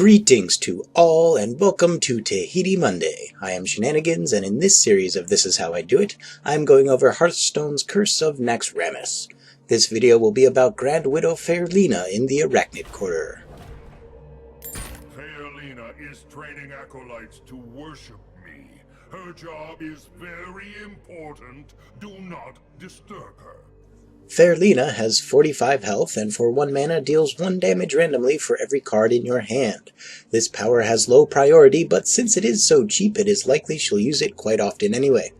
Greetings to all and welcome to Tahiti Monday. I am Shenanigans, and in this series of This Is How I Do It, I am going over Hearthstone's Curse of Naxxramas. This video will be about Grand Widow Faerlina in the Arachnid Quarter. Faerlina is training acolytes to worship me. Her job is very important. Do not disturb her. Faerlina has 45 health and for 1 mana deals 1 damage randomly for every card in your hand. This power has low priority, but since it is so cheap it is likely she'll use it quite often anyway.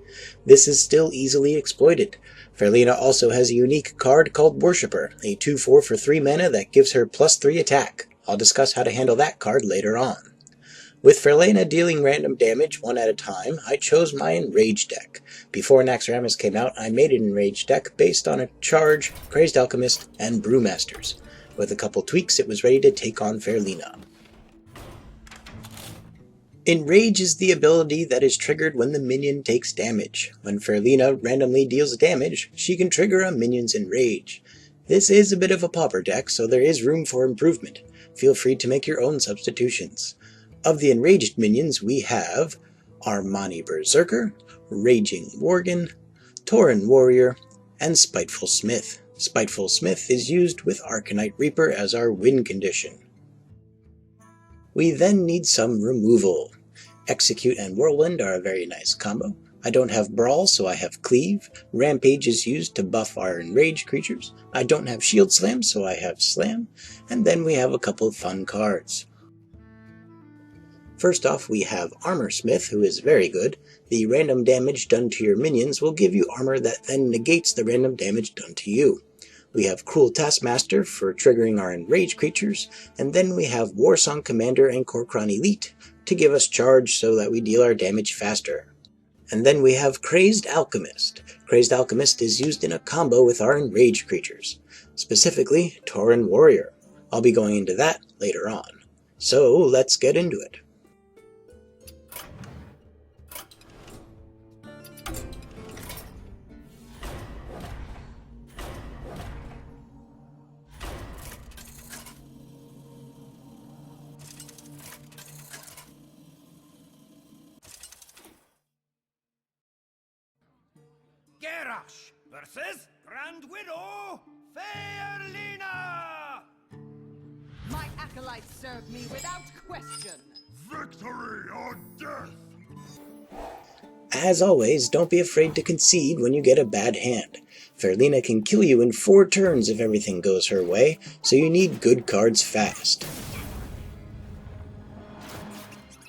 This is still easily exploited. Faerlina also has a unique card called Worshipper, a 2/4 for 3 mana that gives her +3 attack. I'll discuss how to handle that card later on. With Faerlina dealing random damage 1 at a time, I chose my Enrage deck. Before Naxxramas came out, I made an Enrage deck based on a Charge, Crazed Alchemist, and Brewmasters. With a couple tweaks, it was ready to take on Faerlina. Enrage is the ability that is triggered when the minion takes damage. When Faerlina randomly deals damage, she can trigger a minion's Enrage. This is a bit of a pauper deck, so there is room for improvement. Feel free to make your own substitutions. Of the enraged minions, we have Amani Berserker, Raging Worgen, Tauren Warrior, and Spiteful Smith. Spiteful Smith is used with Arcanite Reaper as our win condition. We then need some removal. Execute and Whirlwind are a very nice combo. I don't have Brawl, so I have Cleave. Rampage is used to buff our enraged creatures. I don't have Shield Slam, so I have Slam. And then we have a couple of fun cards. First off, we have Armorsmith, who is very good. The random damage done to your minions will give you armor that then negates the random damage done to you. We have Taskmaster for triggering our enraged creatures, and then we have Warsong Commander and Kor'Kron Elite to give us charge so that we deal our damage faster. And then we have Crazed Alchemist. Crazed Alchemist is used in a combo with our enraged creatures, specifically Tauren Warrior. I'll be going into that later on. So let's get into it. Versus Grand Widow Faerlina! My acolytes serve me without question. Victory or death! As always, don't be afraid to concede when you get a bad hand. Faerlina can kill you in 4 turns if everything goes her way, so you need good cards fast.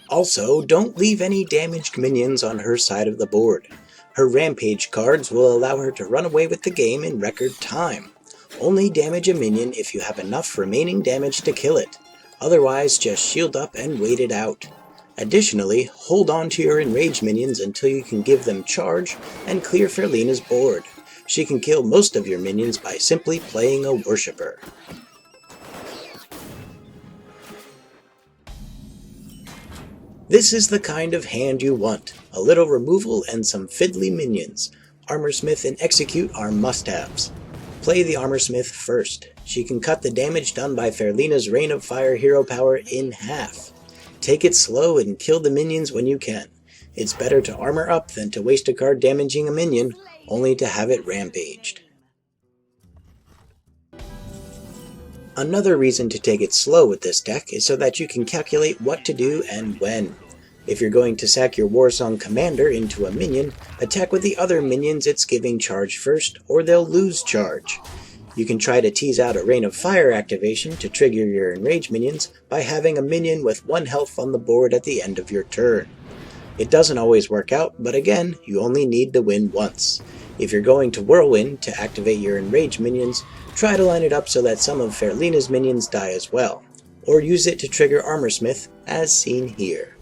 Also, don't leave any damaged minions on her side of the board. Her Rampage cards will allow her to run away with the game in record time. Only damage a minion if you have enough remaining damage to kill it. Otherwise, just shield up and wait it out. Additionally, hold on to your enraged minions until you can give them charge and clear Faerlina's board. She can kill most of your minions by simply playing a Worshipper. This is the kind of hand you want. A little removal and some fiddly minions. Armorsmith and Execute are must-haves. Play the Armorsmith first. She can cut the damage done by Faerlina's Rain of Fire hero power in half. Take it slow and kill the minions when you can. It's better to armor up than to waste a card damaging a minion, only to have it rampaged. Another reason to take it slow with this deck is so that you can calculate what to do and when. If you're going to sack your Warsong Commander into a minion, attack with the other minions it's giving charge first, or they'll lose charge. You can try to tease out a Rain of Fire activation to trigger your enraged minions by having a minion with 1 health on the board at the end of your turn. It doesn't always work out, but again, you only need to win once. If you're going to Whirlwind to activate your enraged minions, try to line it up so that some of Faerlina's minions die as well, or use it to trigger Armorsmith, as seen here.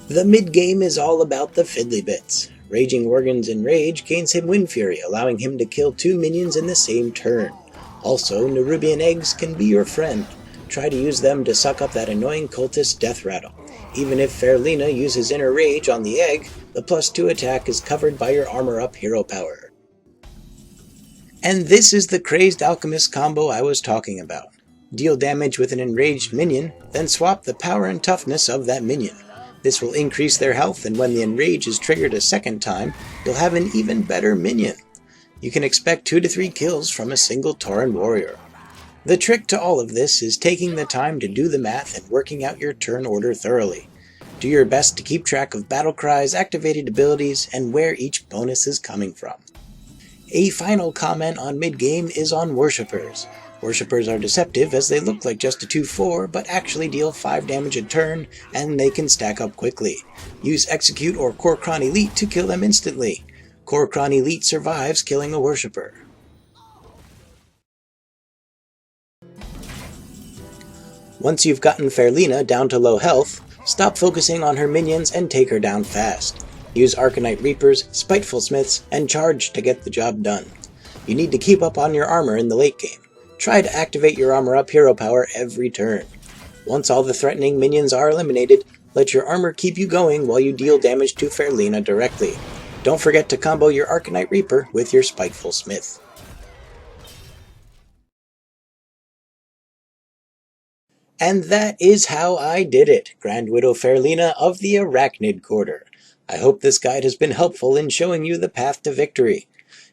The mid-game is all about the fiddly bits. Raging Worgen's Enrage gains him Wind Fury, allowing him to kill 2 minions in the same turn. Also, Nerubian Eggs can be your friend. try to use them to suck up that annoying cultist death rattle. Even if Faerlina uses Inner Rage on the egg, the +2 attack is covered by your Armor Up hero power. And this is the Crazed Alchemist combo I was talking about. Deal damage with an enraged minion, then swap the power and toughness of that minion. This will increase their health, and when the enrage is triggered a second time, you'll have an even better minion. You can expect 2 to 3 kills from a single Tauren Warrior. The trick to all of this is taking the time to do the math and working out your turn order thoroughly. Do your best to keep track of battle cries, activated abilities, and where each bonus is coming from. A final comment on mid-game is on Worshippers. Worshippers are deceptive as they look like just a 2/4, but actually deal 5 damage a turn, and they can stack up quickly. Use Execute or Kor'Kron Elite to kill them instantly. Kor'Kron Elite survives killing a Worshipper. Once you've gotten Faerlina down to low health, stop focusing on her minions and take her down fast. Use Arcanite Reapers, Spiteful Smiths, and charge to get the job done. You need to keep up on your armor in the late game. Try to activate your Armor Up hero power every turn. Once all the threatening minions are eliminated, let your armor keep you going while you deal damage to Faerlina directly. Don't forget to combo your Arcanite Reaper with your Spiteful Smith. And that is how I did it, Grand Widow Faerlina of the Arachnid Quarter. I hope this guide has been helpful in showing you the path to victory.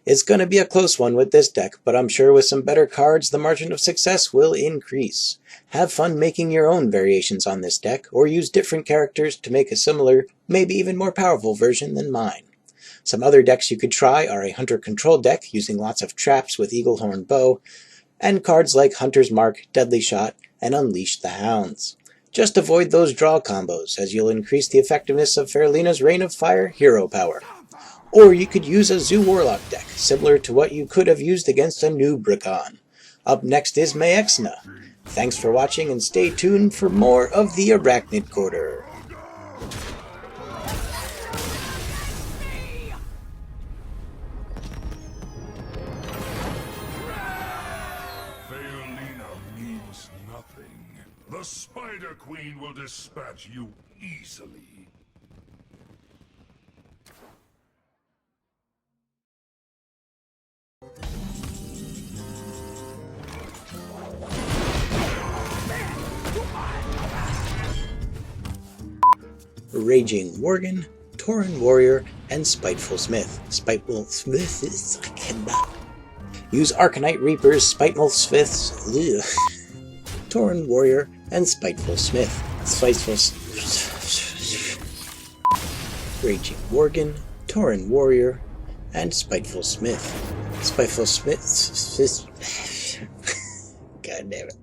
It's going to be a close one with this deck, but I'm sure with some better cards the margin of success will increase. Have fun making your own variations on this deck, or use different characters to make a similar, maybe even more powerful version than mine. Some other decks you could try are a Hunter Control deck using lots of traps with Eaglehorn Bow, and cards like Hunter's Mark, Deadly Shot, and Unleash the Hounds. Just avoid those draw combos, as you'll increase the effectiveness of Faerlina's Rain of Fire hero power. Or you could use a Zoo Warlock deck, similar to what you could have used against a new Bracon. Up next is Mayexna. Thanks for watching and stay tuned for more of the Arachnid Quarter. Faerlina means nothing. The Spider Queen will dispatch you easily. Raging Worgen, Tauren Warrior, and Spiteful Smith. Spiteful Smith is... I cannot. Use Arcanite Reapers, Spiteful Smiths, Tauren Warrior, and Spiteful Smith. Raging Worgen, Tauren Warrior, and Spiteful Smith. Spiteful Smith. God damn it.